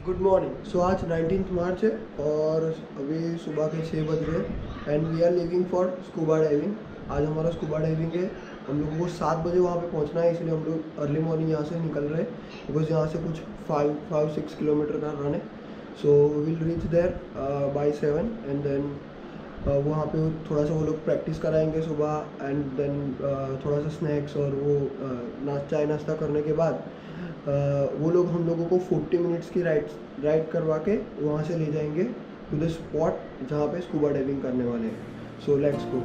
Good morning. सो आज 19 मार्च है और अभी सुबह के 6 बज रहे हैं and we are leaving for scuba diving. आज हमारा स्कूबा डाइविंग है। हम लोगों को 7 बजे वहाँ पे पहुँचना है, इसलिए हम लोग अर्ली मॉर्निंग यहाँ से निकल रहे हैं बिकॉज यहाँ से कुछ 5-6 किलोमीटर का रन है। So will reach there by 7 and then वहाँ पे थोड़ा सा वो लोग प्रैक्टिस कराएंगे सुबह एंड देन थोड़ा सा स्नैक्स और वो चाय नाश्ता करने के बाद वो लोग हम लोगों को 40 मिनट्स की राइड करवा के वहाँ से ले जाएंगे टू द स्पॉट जहाँ पे स्कूबा डाइविंग करने वाले हैं। So let's go.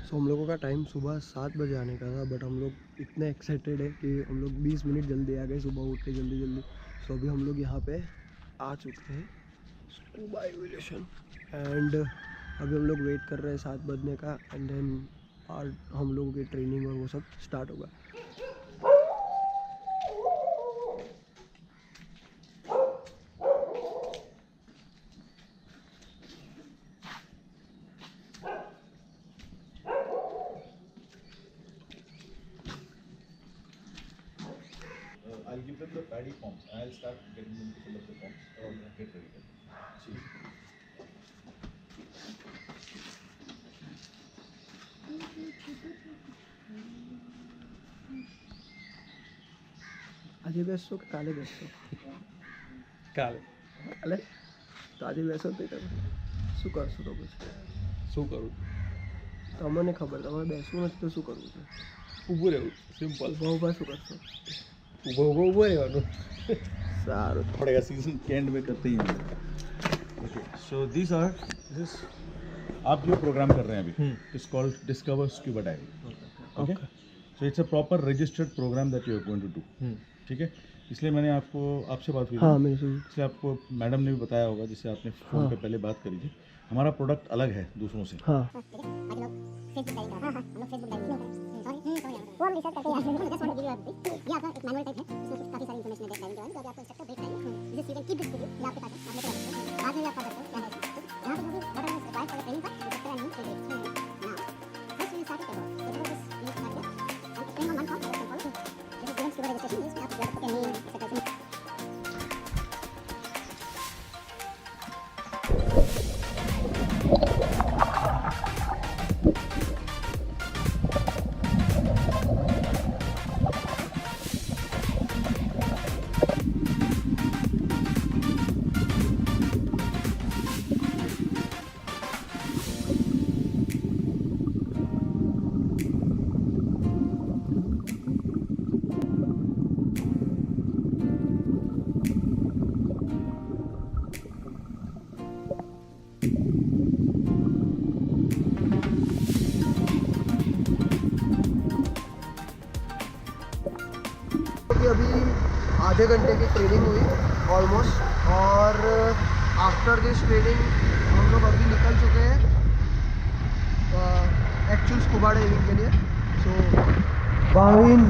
सो हम लोगों का टाइम सुबह 7 बजे आने का था, बट हम लोग इतने एक्साइटेड है कि हम लोग 20 मिनट जल्दी आ गए सुबह उठ के जल्दी। सो अभी हम लोग यहाँ पे आ चुके हैं स्कूबा एविएशन एंड अभी हम लोग वेट कर रहे हैं 7 बजने का एंड देन हम लोगों की ट्रेनिंग और वो सब स्टार्ट होगा। I'll give them the paddy forms. I'll start getting them to fill up the forms or get ready. See. આજે બેસશો કે કાલે બેસશો? કાલે તો આજે બેસો તો તમે શું કરશો? તો પછી શું કરું? તમને ખબર, તમારે બેસવું નથી તો શું કરવું છે? ઊભું રહેવું, સિમ્પલ. ઊભા શું કરશો? ઊભું રહેવાનું. સારું पड़ेगा सीजन के एंड में करते ही हैं. Okay. So this is आप जो प्रोग्राम कर रहे हैं अभी it's called discover scuba diving. Okay. So it's a proper registered programme that you are going to do. ठीक है. इसलिए मैंने आपसे बात हुई. हाँ, मेरे से इसलिए आपको मैडम ने भी बताया होगा, जिससे आपने फ़ोन पे पहले बात करी थी. हमारा प्रोडक्ट अलग है दूसरों से. हाँ वो हम रिसर्च करके यार just want to give you update. ये आपका एक मैनुअल टाइप है, इसमें काफी सारी इंफॉर्मेशन है डाइविंग के बारे में, तो अभी आपको इंस्ट्रक्टर भेज पाएंगे. This you can keep this video, ये आपके पास है, आप लेकर आ सकते हो. बाद में भी आप पढ़ सकते हो क्या है. यहाँ पे जो भी what is required for the training part, instructor and me will explain. Now first we will start with the work. So this we start with and explain on one form that follow. This is given scuba registration. इसमें आप अपने name etcetera. अभी आधे घंटे की training हुई almost, और after this training हम लोग अभी निकल चुके हैं एक्चुअल स्कूबा डाइविंग के लिए. सो Bhavin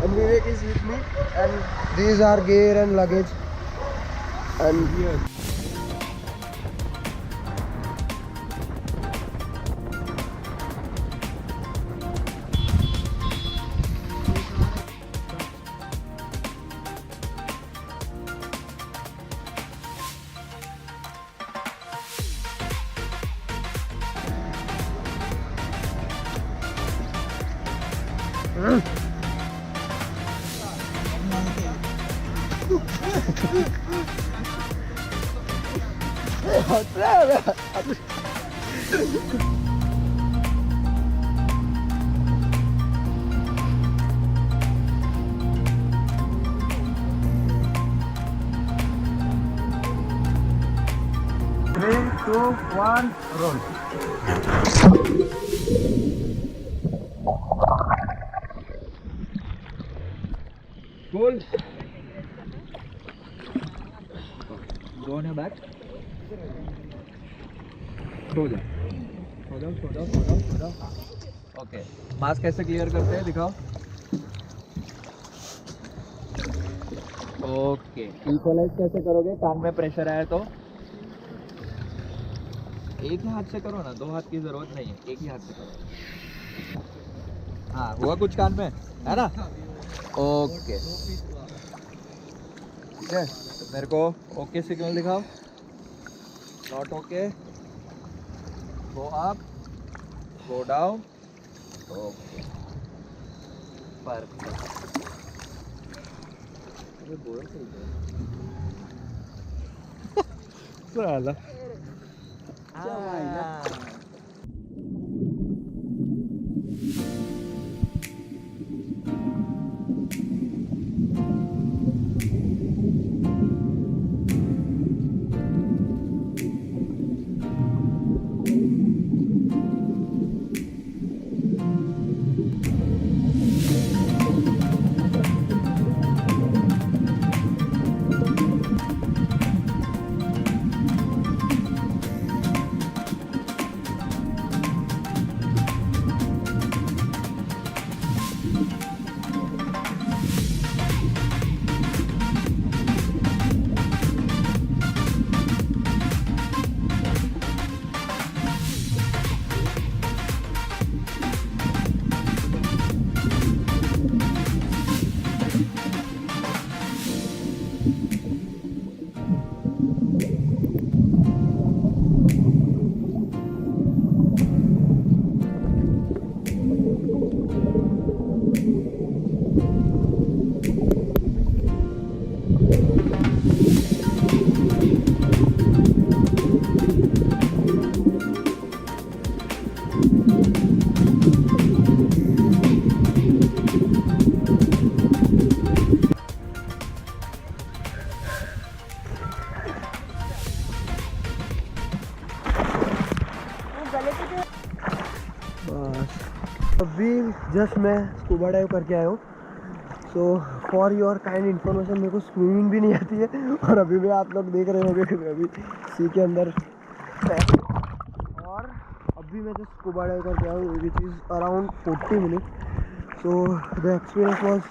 and Vivek is with me and these are gear and luggage and here. 3, 2, 1, roll. Cool. Go on your back. सो जा. सो जाओ. ओके. मास्क कैसे क्लियर करते हैं दिखाओ. ओके. इक्वलाइज कैसे करोगे? कान में प्रेशर आया तो एक ही हाथ से करो ना, दो हाथ की जरूरत नहीं है, एक ही हाथ से करो. हाँ, हुआ कुछ कान में है ना? ओके. ठीक है, मेरे को ओके सिग्नल दिखाओ. Not okay. Go up, go down. Okay. Perfect. अरे बोलो सही है. साला. अभी जस्ट मैं स्कूबा डाइव करके आया हूँ. So for your kind information, मेरे को स्विमिंग भी नहीं आती है और अभी भी आप लोग देख रहे होंगे कि मैं अभी सी के अंदर और अभी मैं जस्ट स्कूबा डाइव करके आया हूँ which is around 40 minute. So the experience was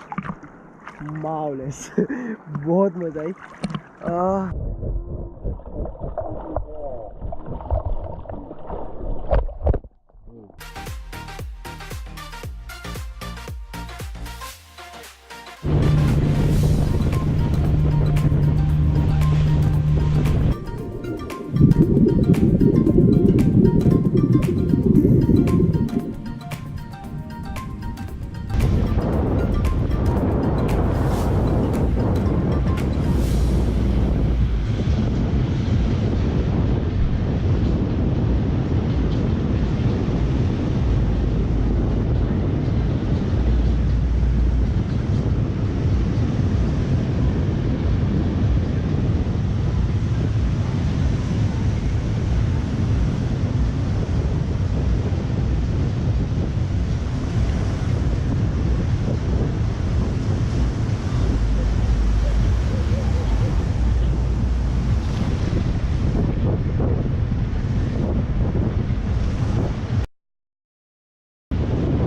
marvellous. बहुत मज़ा आई.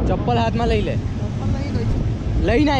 ચપ્પલ હાથમાં લઈ લે લઈ ના